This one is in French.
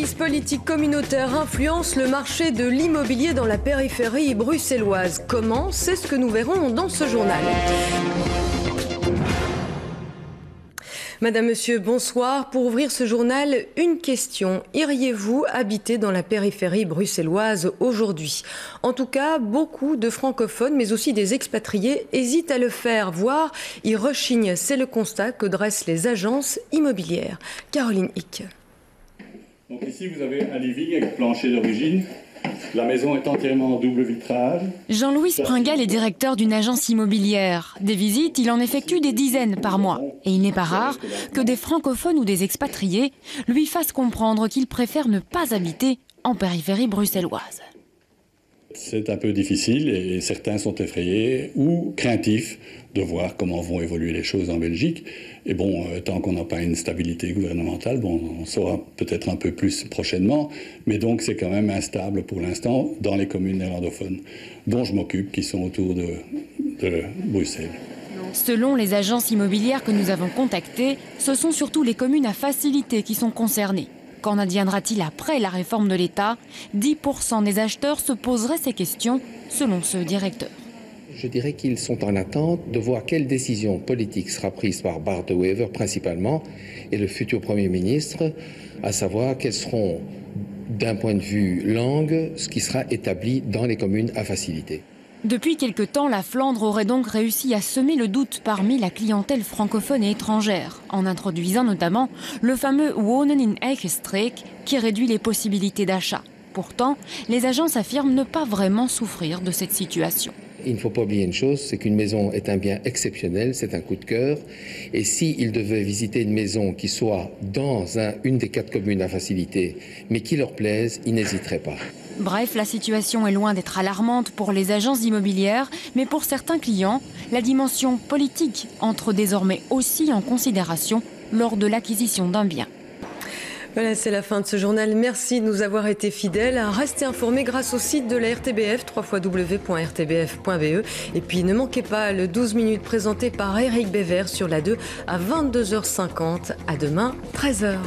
crise politique communautaire influence le marché de l'immobilier dans la périphérie bruxelloise. Comment? C'est ce que nous verrons dans ce journal. Madame, Monsieur, bonsoir. Pour ouvrir ce journal, une question. Iriez-vous habiter dans la périphérie bruxelloise aujourd'hui? En tout cas, beaucoup de francophones, mais aussi des expatriés, hésitent à le faire, voire y rechignent. C'est le constat que dressent les agences immobilières. Caroline Hick. Donc ici, vous avez un living avec plancher d'origine. La maison est entièrement en double vitrage. Jean-Louis Springal est directeur d'une agence immobilière. Des visites, il en effectue des dizaines par mois. Et il n'est pas rare que des francophones ou des expatriés lui fassent comprendre qu'ils préfèrent ne pas habiter en périphérie bruxelloise. C'est un peu difficile et certains sont effrayés ou craintifs de voir comment vont évoluer les choses en Belgique. Et bon, tant qu'on n'a pas une stabilité gouvernementale, bon, on saura peut-être un peu plus prochainement. Mais donc c'est quand même instable pour l'instant dans les communes néerlandophones dont je m'occupe, qui sont autour de Bruxelles. Selon les agences immobilières que nous avons contactées, ce sont surtout les communes à facilité qui sont concernées. Qu'en adviendra-t-il après la réforme de l'État? 10% des acheteurs se poseraient ces questions, selon ce directeur. Je dirais qu'ils sont en attente de voir quelle décision politique sera prise par Bart De Wever principalement et le futur Premier ministre, à savoir quels seront, d'un point de vue langue, ce qui sera établi dans les communes à facilité. Depuis quelque temps, la Flandre aurait donc réussi à semer le doute parmi la clientèle francophone et étrangère, en introduisant notamment le fameux Wonen in eigen streek qui réduit les possibilités d'achat. Pourtant, les agences affirment ne pas vraiment souffrir de cette situation. Il ne faut pas oublier une chose, c'est qu'une maison est un bien exceptionnel, c'est un coup de cœur. Et s'ils devaient visiter une maison qui soit dans une des 4 communes à facilité, mais qui leur plaise, ils n'hésiteraient pas. Bref, la situation est loin d'être alarmante pour les agences immobilières, mais pour certains clients, la dimension politique entre désormais aussi en considération lors de l'acquisition d'un bien. Voilà, c'est la fin de ce journal. Merci de nous avoir été fidèles. Restez informés grâce au site de la RTBF, www.rtbf.be. Et puis ne manquez pas le 12 minutes présenté par Eric Bévert sur la 2 à 22h50. À demain, 13h.